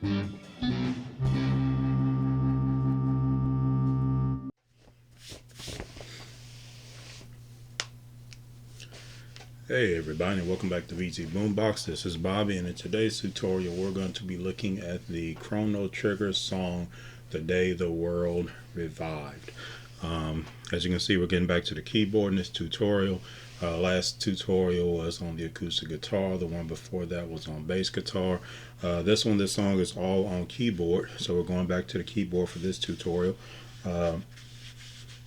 Hey everybody, and welcome back to VGBoombox. This is Bobby, and in today's tutorial we're going to be looking at the Chrono Trigger song "The Day the World Revived." As you can see, we're getting back to the keyboard in this tutorial. Last tutorial was on the acoustic guitar. The one before that was on bass guitar. This song is all on keyboard, so we're going back to the keyboard for this tutorial.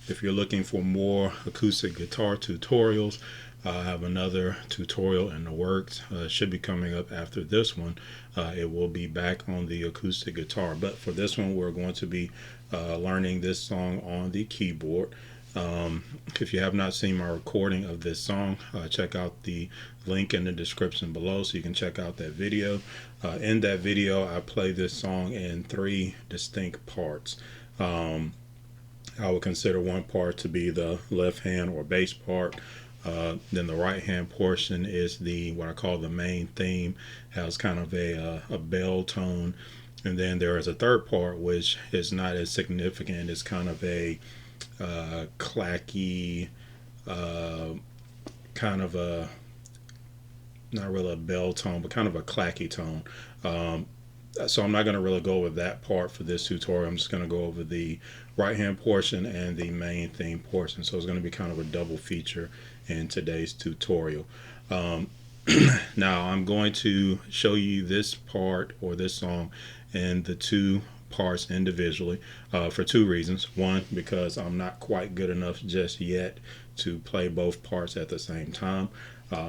If you're looking for more acoustic guitar tutorials, I have another tutorial in the works. It should be coming up after this one. It will be back on the acoustic guitar, but for this one we're going to be learning this song on the keyboard. If you have not seen my recording of this song, check out the link in the description below so you can check out that video. In that video I play this song in 3 distinct parts. I would consider one part to be the left hand or bass part. Then the right hand portion is what I call the main theme, has kind of a bell tone, and then there is a third part which is not as significant. It's kind of a clacky, kind of a, not really a bell tone, but kind of a clacky tone. So I'm not going to really go over that part for this tutorial. I'm just going to go over the right hand portion and the main theme portion. So it's going to be kind of a double feature in today's tutorial. Now I'm going to show you this part or this song and the 2 parts individually for 2 reasons. One, because I'm not quite good enough just yet to play both parts at the same time.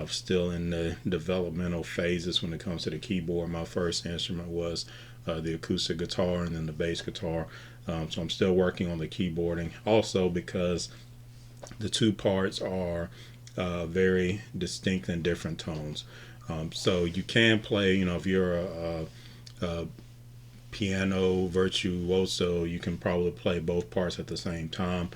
Still in the developmental phases when it comes to the keyboard. My first instrument was the acoustic guitar and then the bass guitar. So I'm still working on the keyboarding. Also because the 2 parts are very distinct and different tones. So you can play, if you're a piano virtuoso, you can probably play both parts at the same time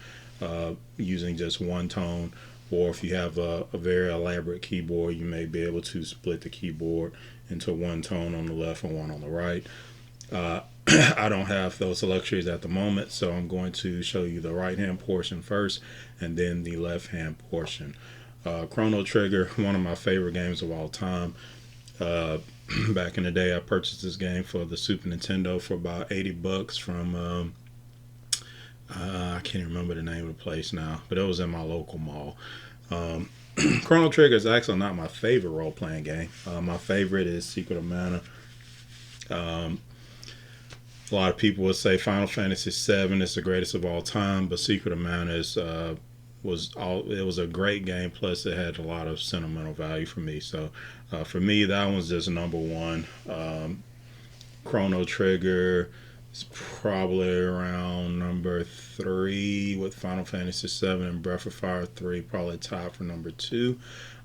using just one tone. Or if you have a very elaborate keyboard, you may be able to split the keyboard into one tone on the left and one on the right. I don't have those luxuries at the moment, so I'm going to show you the right hand portion first and then the left hand portion. Chrono Trigger, one of my favorite games of all time. Back in the day, I purchased this game for the Super Nintendo for about $80 from I can't remember the name of the place now, but it was in my local mall. Chrono Trigger is actually not my favorite role-playing game. My favorite is Secret of Mana. A lot of people would say Final Fantasy VII is the greatest of all time, but Secret of Mana was a great game. Plus, it had a lot of sentimental value for me. So, for me, that one's just number 1. Chrono Trigger is probably around number 3 with Final Fantasy VII, and Breath of Fire 3 probably tied for number 2.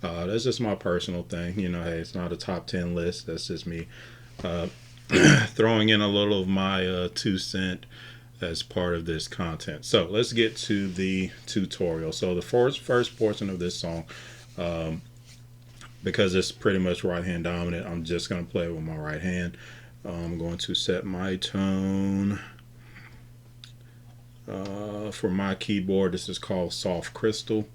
That's just my personal thing. Hey, it's not a top 10 list. That's just me throwing in a little of my 2 cents as part of this content. So let's get to the tutorial. So the first portion of this song, because it's pretty much right hand dominant, I'm just going to play it with my right hand. I'm going to set my tone. For my keyboard, this is called Soft Crystal.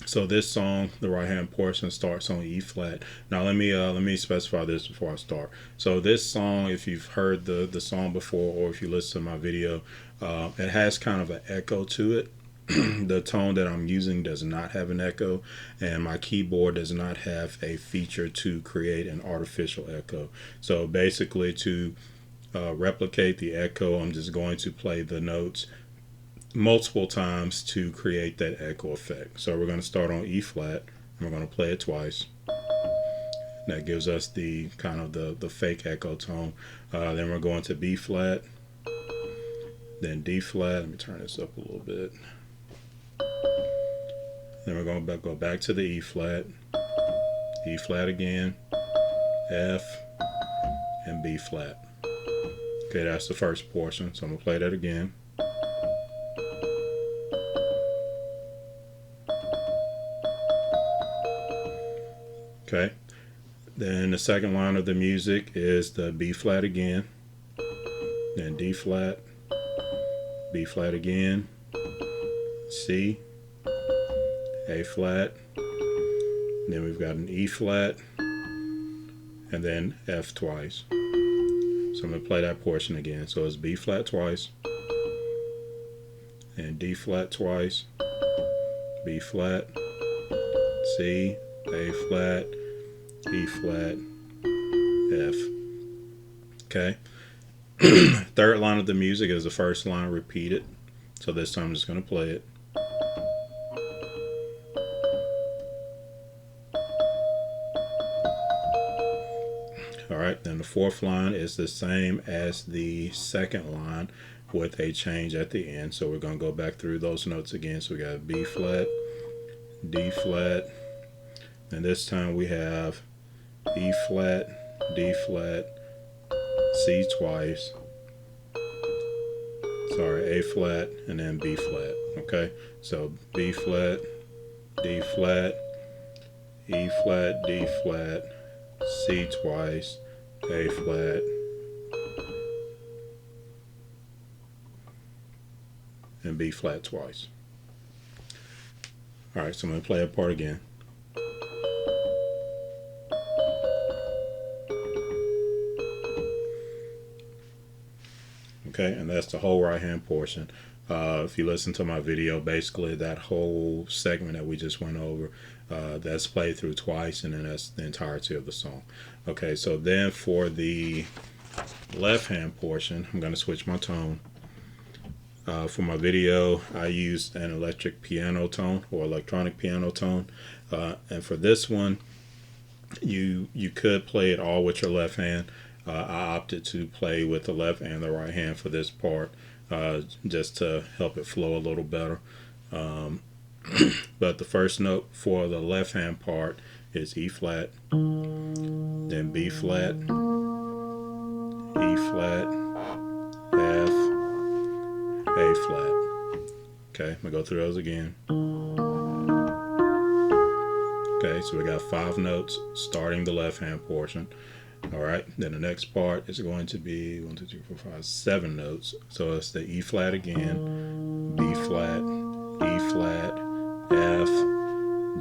So this song, the right hand portion, starts on E flat. Now let me specify this before I start. So this song, if you've heard the song before or if you listen to my video, it has kind of an echo to it. The tone that I'm using does not have an echo, and my keyboard does not have a feature to create an artificial echo. So basically, to replicate the echo, I'm just going to play the notes multiple times to create that echo effect. So we're going to start on E flat, and we're going to play it twice. That gives us the kind of the fake echo tone. Then we're going to B flat, then D flat. Let me turn this up a little bit. Then we're going to go back to the E flat again, F, and B flat. Okay, that's the first portion. So I'm going to play that again. Okay. Then the second line of the music is the B flat again, then D flat, B flat again, C, A flat, then we've got an E flat, and then F twice. So I'm going to play that portion again. So it's B flat twice, and D flat twice, B flat, C, A flat, E flat, F. Okay. Third line of the music is the first line repeated. So this time I'm just going to play it. Alright, then the fourth line is the same as the second line with a change at the end. So we're going to go back through those notes again. So we got B flat, D flat, and this time we have E flat, D flat, C twice, A flat, and then B flat. Okay, so B flat, D flat, E flat, D flat, C twice, A flat, and B flat twice. Alright, so I'm going to play a part again. Okay, and that's the whole right hand portion. If you listen to my video, basically that whole segment that we just went over, that's played through twice, and then that's the entirety of the song. Okay, so then for the left hand portion, I'm going to switch my tone. For my video, I used an electric piano tone or electronic piano tone, and for this one, you could play it all with your left hand. I opted to play with the left and the right hand for this part, just to help it flow a little better. But the first note for the left hand part is E flat, then B flat, E flat, F, A flat. Okay, I'm gonna go through those again. Okay, so we got 5 notes starting the left hand portion. Alright, then the next part is going to be 1, 2, 3, 4, 5, 7 notes. So it's the E flat again, B flat, E flat, F,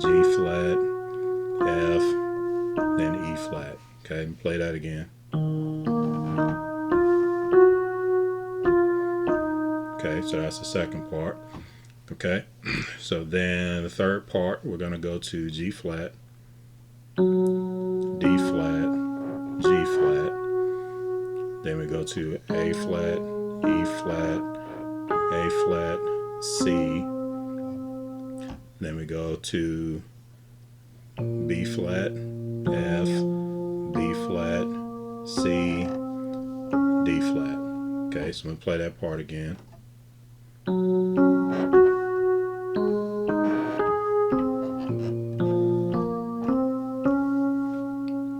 G flat, F, then E flat. Okay, play that again. Okay, so that's the second part. Okay, so then the third part, we're going to go to G flat, D flat, G flat, then we go to A flat, E flat, A flat, C, then we go to B flat, F, B flat, C, D flat. Okay, so I'm going to play that part again.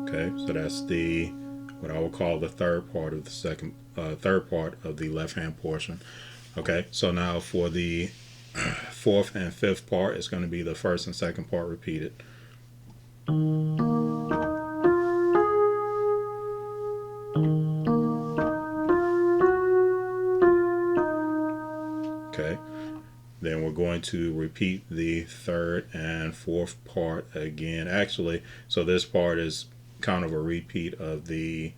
Okay, so that's the what I will call the third part of the third part of the left hand portion. Okay, so now for the fourth and fifth part, it's going to be the first and second part repeated. Okay, then we're going to repeat the third and fourth part again. Actually, so this part is kind of a repeat of the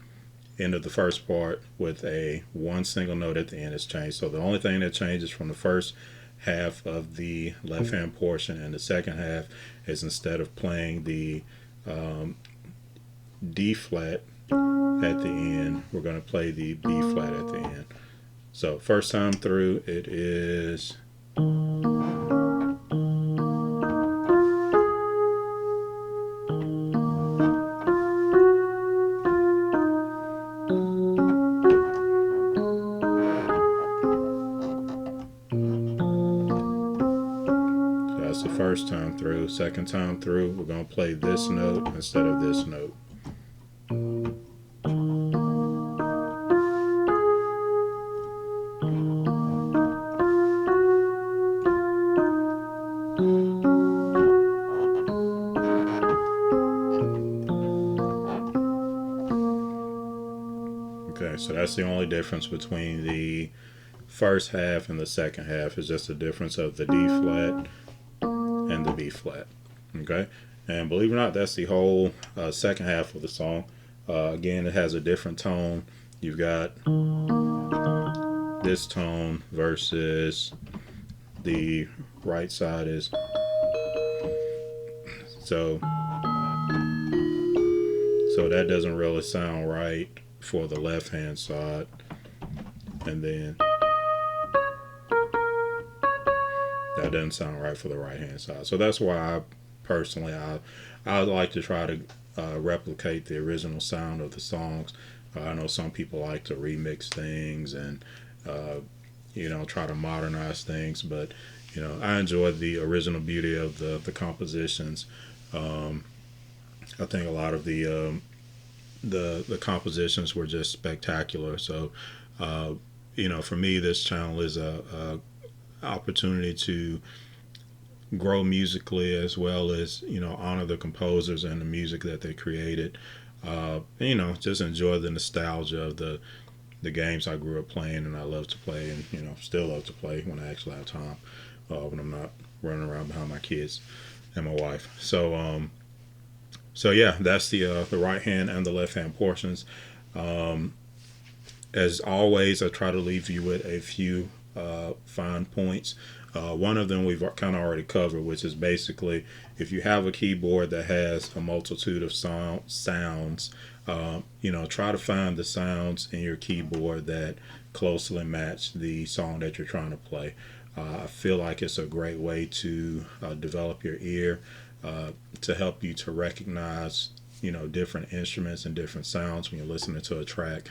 end of the first part with a one single note at the end is changed. So the only thing that changes from the first half of the left hand portion and the second half is instead of playing the D flat at the end, we're going to play the B flat at the end. So first time through it is the first time through. Second time through, we're going to play this note instead of this note. Okay, so that's the only difference between the first half and the second half is just the difference of the D flat and the B flat. Okay, and believe it or not, that's the whole second half of the song. Again, it has a different tone. You've got this tone versus the right side is so so that doesn't really sound right for the left hand side, and then that doesn't sound right for the right hand side. So that's why I like to try to replicate the original sound of the songs. I know some people like to remix things and uh, try to modernize things, but I enjoy the original beauty of the compositions. Um, I think a lot of the compositions were just spectacular. So for me, this channel is a opportunity to grow musically as well as honor the composers and the music that they created. And, just enjoy the nostalgia of the games I grew up playing and I love to play, and still love to play when I actually have time, when I'm not running around behind my kids and my wife. So yeah, that's the right hand and the left hand portions. Um, as always, I try to leave you with a few fine points. One of them we've kind of already covered, which is basically if you have a keyboard that has a multitude of sounds, try to find the sounds in your keyboard that closely match the song that you're trying to play. I feel like it's a great way to develop your ear, to help you to recognize, different instruments and different sounds when you're listening to a track.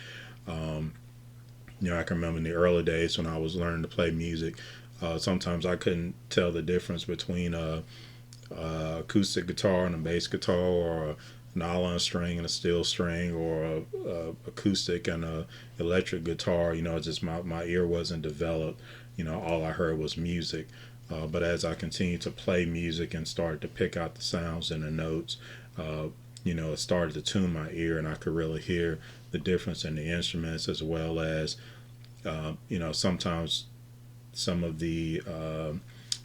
Um, I can remember in the early days when I was learning to play music, sometimes I couldn't tell the difference between acoustic guitar and a bass guitar, or a nylon string and a steel string, or a acoustic and a electric guitar. Just my ear wasn't developed. All I heard was music. But as I continued to play music and started to pick out the sounds and the notes, it started to tune my ear, and I could really hear the difference in the instruments, as well as sometimes some of the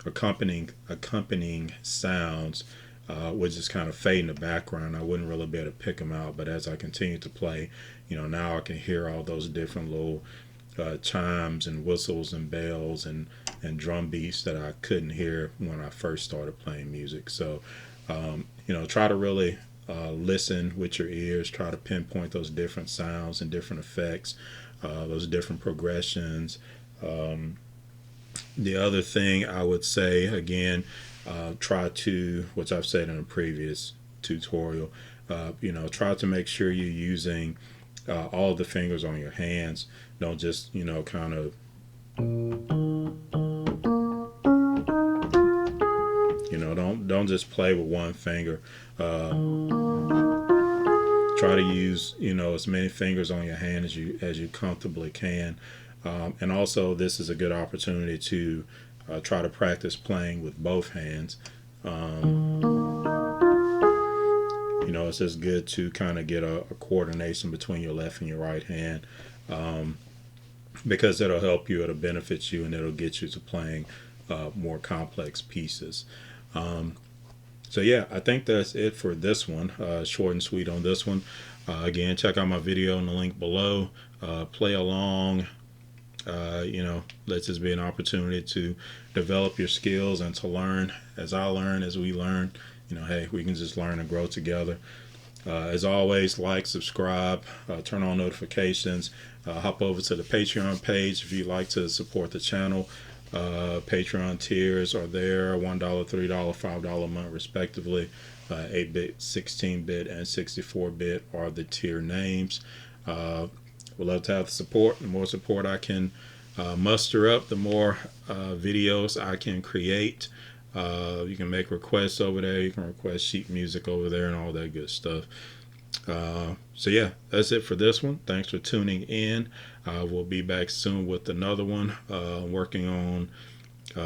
accompanying sounds would just kind of fade in the background. I wouldn't really be able to pick them out, but as I continued to play, now I can hear all those different little chimes and whistles and bells and drum beats that I couldn't hear when I first started playing music. So try to really listen with your ears, try to pinpoint those different sounds and different effects, those different progressions. The other thing I would say, again, try to, which I've said in a previous tutorial, try to make sure you're using all the fingers on your hands. Don't just, kind of, don't just play with one finger. Try to use, as many fingers on your hand as you comfortably can. And also, this is a good opportunity to try to practice playing with both hands. It's just good to kind of get a coordination between your left and your right hand, because it'll help you, it'll benefit you, and it'll get you to playing more complex pieces. So yeah, I think that's it for this one. Short and sweet on this one. Again, check out my video in the link below. Play along. Let this be an opportunity to develop your skills and to learn as I learn, as we learn. Hey, we can just learn and grow together. As always, like, subscribe, turn on notifications, hop over to the Patreon page if you'd like to support the channel. Patreon tiers are there: $1, $3, $5 a month respectively. 8-bit, 16-bit, and 64-bit are the tier names. Would love to have the support. The more support I can muster up, the more videos I can create. You can make requests over there. You can request sheet music over there and all that good stuff. So yeah, that's it for this one. Thanks for tuning in. We'll be back soon with another one. Working on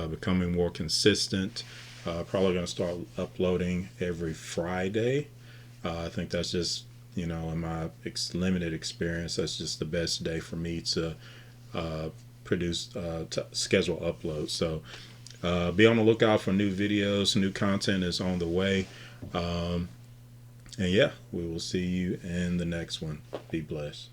becoming more consistent. Probably going to start uploading every Friday. I think that's just you know, in my limited experience, that's just the best day for me to uh, produce, to schedule uploads. So be on the lookout for new videos. New content is on the way. Um, and yeah, we will see you in the next one. Be blessed.